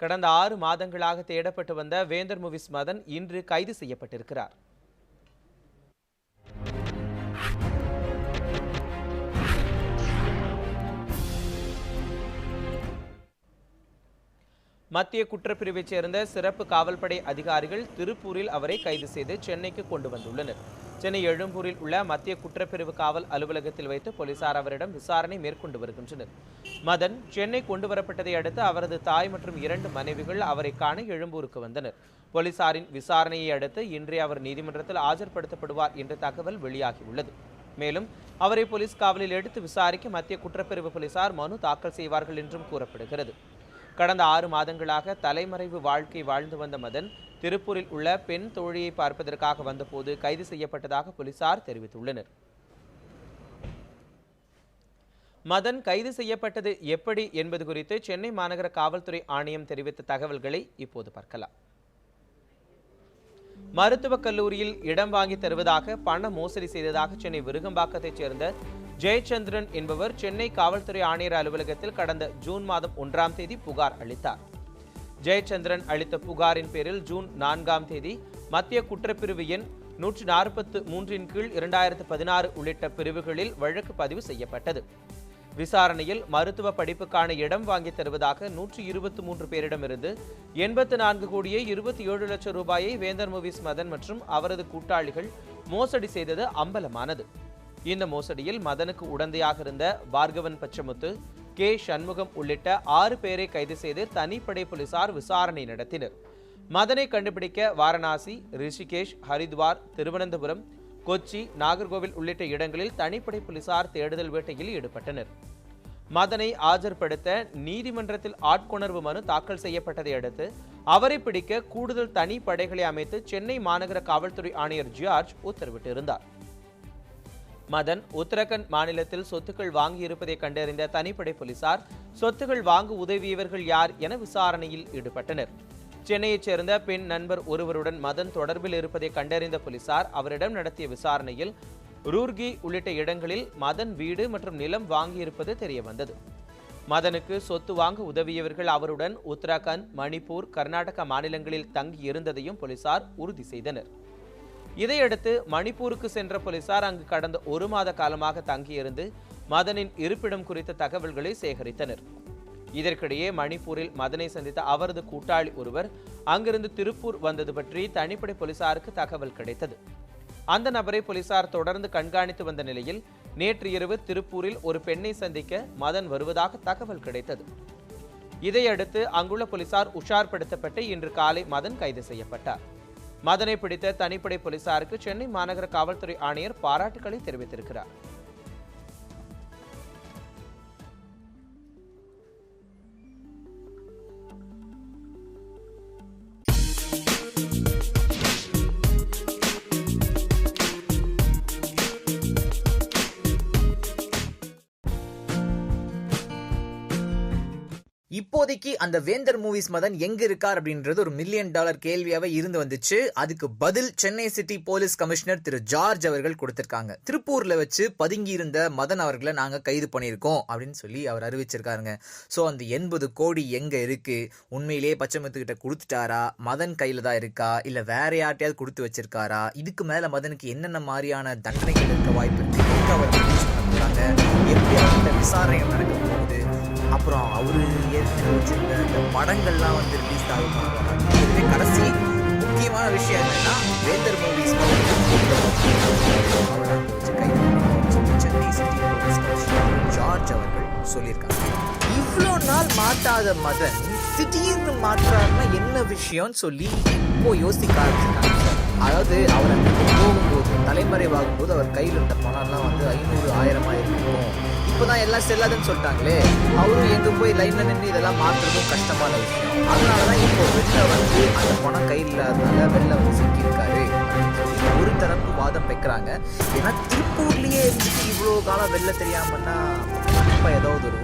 கடந்த 6 மாதங்களாக தேடப்பட்டு வந்த வேந்தர் மூவிஸ் மதன் இன்று கைது செய்யப்பட்டிருக்கிறார். மத்திய குற்றப்பிரிவைச் சேர்ந்த சிறப்பு காவல்படை அதிகாரிகள் திருப்பூரில் அவரை கைது செய்து சென்னைக்கு கொண்டு வந்துள்ளனர். சென்னை எழும்பூரில் உள்ள மத்திய குற்றப்பிரிவு காவல் அலுவலகத்தில் வைத்து போலீசார் அவரிடம் விசாரணை மேற்கொண்டு வருகின்றனர். மதன் சென்னை கொண்டு வரப்பட்டதை அடுத்து அவரது தாய் மற்றும் 2 மனைவிகள் அவரை காண எழும்பூருக்கு வந்தனர். போலீசாரின் விசாரணையை அடுத்து இன்றைய அவர் நீதிமன்றத்தில் ஆஜர்படுத்தப்படுவார் என்ற தகவல் வெளியாகியுள்ளது. மேலும் அவரை போலீஸ் காவலில் எடுத்து விசாரிக்க மத்திய குற்றப்பிரிவு போலீசார் மனு தாக்கல் செய்வார்கள் என்றும் கூறப்படுகிறது. கடந்த 6 மாதங்களாக தலைமறைவு வாழ்க்கை வாழ்ந்து வந்த மதன் திருப்பூரில் உள்ள பெண் தோழியை பார்ப்பதற்காக வந்தபோது கைது செய்யப்பட்டதாக போலீசார் தெரிவித்துள்ளனர். மதன் கைது செய்யப்பட்டது எப்படி என்பது குறித்து சென்னை மாநகர காவல்துறை ஆணையம் தெரிவித்த தகவல்களை இப்போது பார்க்கலாம். மருத்துவக் கல்லூரியில் இடம் வாங்கி தருவதாக பண மோசடி செய்ததாக சென்னை விருகம்பாக்கத்தைச் சேர்ந்த ஜெயச்சந்திரன் என்பவர் சென்னை காவல்துறை ஆணையர் அலுவலகத்தில் கடந்த ஜூன் மாதம் 1ஆம் தேதி புகார் அளித்தார். ஜெயச்சந்திரன் அளித்த புகாரின் பேரில் ஜூன் 4ஆம் தேதி மத்திய குற்றப்பிரிவு எண் 143 கீழ் 2016 உள்ளிட்ட பிரிவுகளில் வழக்கு பதிவு செய்யப்பட்டது. விசாரணையில் மருத்துவ படிப்புக்கான இடம் வாங்கி தருவதாக 123 பேரிடமிருந்து 84 கோடியே 27 லட்சம் ரூபாயை வேந்தர் மூவிஸ் மதன் மற்றும் அவரது கூட்டாளிகள் மோசடி செய்தது அம்பலமானது. இந்த மோசடியில் மதனுக்கு உடந்தையாக இருந்த பார்கவன் பச்சமுத்து, கே சண்முகம் உள்ளிட்ட 6 பேரை கைது செய்து தனிப்படை போலீசார் விசாரணை நடத்தினர். மதனை கண்டுபிடிக்க வாரணாசி, ரிஷிகேஷ், ஹரித்வார், திருவனந்தபுரம், கொச்சி, நாகர்கோவில் உள்ளிட்ட இடங்களில் தனிப்படை போலீசார் தேடுதல் வேட்டையில் ஈடுபட்டனர். மதனை ஆஜர்படுத்த நீதிமன்றத்தில் ஆட்கொணர்வு மனு தாக்கல் செய்யப்பட்டதை அடுத்து அவரை பிடிக்க கூடுதல் தனி படைகளை அமைத்து சென்னை மாநகர காவல்துறை ஆணையர் ஜார்ஜ் உத்தரவிட்டிருந்தார். மதன் உத்தரகண்ட் மாநிலத்தில் சொத்துக்கள் வாங்கியிருப்பதை கண்டறிந்த தனிப்படை போலீசார் சொத்துக்கள் வாங்க உதவியவர்கள் யார் என விசாரணையில் ஈடுபட்டனர். சென்னையைச் சேர்ந்த பெண் நண்பர் ஒருவருடன் மதன் தொடர்பில் இருப்பதை கண்டறிந்த போலீசார் அவரிடம் நடத்திய விசாரணையில் ரூர்கி உள்ளிட்ட இடங்களில் மதன் வீடு மற்றும் நிலம் வாங்கியிருப்பது தெரியவந்தது. மதனுக்கு சொத்து வாங்க உதவியவர்கள் அவருடன் உத்தரகண்ட், மணிப்பூர், கர்நாடகா மாநிலங்களில் தங்கி இருந்ததையும் போலீசார் உறுதி செய்தனர். இதையடுத்து மணிப்பூருக்கு சென்ற போலீசார் அங்கு கடந்த 1 மாத காலமாக தங்கியிருந்து மதனின் இருப்பிடம் குறித்த தகவல்களை சேகரித்தனர். இதற்கிடையே மணிப்பூரில் மதனை சந்தித்த அவரது கூட்டாளி ஒருவர் அங்கிருந்து திருப்பூர் வந்தது பற்றி தனிப்படை போலீசாருக்கு தகவல் கிடைத்தது. அந்த நபரை போலீசார் தொடர்ந்து கண்காணித்து வந்த நிலையில் நேற்று இரவு திருப்பூரில் ஒரு பெண்ணை சந்திக்க மதன் வருவதாக தகவல் கிடைத்தது. இதையடுத்து அங்குள்ள போலீசார் உஷார்படுத்தப்பட்டு இன்று காலை மதன் கைது செய்யப்பட்டார். மதனை பிடித்த தனிப்படை போலீசாருக்கு சென்னை மாநகர காவல்துறை ஆணையர் பாராட்டுக்களை தெரிவித்திருக்கிறார். இப்போதைக்கு அந்த வேந்தர் மூவிஸ் மதன் எங்க இருக்கார் அப்படின்றது ஒரு $1 மில்லியன் கேள்வியாவே இருந்து வந்துச்சு. அதுக்கு பதில் சென்னை சிட்டி போலீஸ் கமிஷனர் திரு ஜார்ஜ் அவர்கள் கொடுத்திருக்காங்க. திருப்பூர்ல வச்சு பதுங்கி இருந்த மதன் அவர்களை நாங்க கைது பண்ணியிருக்கோம் அப்படின்னு சொல்லி அவர் அறிவிச்சிருக்காருங்க. ஸோ அந்த 80 கோடி எங்க இருக்கு, உண்மையிலேயே பச்சைமுத்துக்கிட்ட கொடுத்துட்டாரா, மதன் கையில தான் இருக்கா, இல்ல வேற யார்ட்டையாவது கொடுத்து வச்சிருக்காரா, இதுக்கு மேல மதனுக்கு என்னென்ன மாதிரியான தண்டனைகள் இருக்க வாய்ப்பு இருக்கு, எங்க அவர் பண்ணாங்க, எப்படி அவர்கிட்ட விசாரணைகள் நடக்க போகுது, அப்புறம் அவரு ஏற்கனவே வச்சிருந்த இந்த படங்கள்லாம் வந்து ரிலீஸ் ஆகுமா, இதுவே கடைசி முக்கியமான விஷயம் என்னன்னா வேந்தர் movies Chennai city police commissioner George அவர்கள் சொல்லியிருக்காங்க. இவ்வளோ நாள் மாட்டாத மதன் திடீர்னு மாற்றாருன்னா என்ன விஷயம்னு சொல்லி இப்போ யோசிக்க ஆரம்பிச்சிருக்காங்க. அதாவது அவர் போகும்போது தலைமறைவாகும் போது அவர் கையில் இருந்த பணம்லாம் வந்து 500,000 இருக்கும். இப்போதான் எல்லாம் செல்லாதுன்னு சொல்லிட்டாங்களே, அவரும் எங்க போய் லைன்ல நின்று இதெல்லாம் மாற்றுறதும் கஷ்டமான விஷயம். அதனாலதான் இப்போ வெளில வந்து அந்த பணம் கையில் இல்லாதனால வெளில வந்து சிக்கியிருக்காரு ஒரு தரப்பு வாதம் வைக்கிறாங்க. ஏன்னா திருப்பூர்லயே இருந்துட்டு இவ்வளவு காலம் வெளில தெரியாமன்னா கண்டிப்பா ஏதாவது ஒரு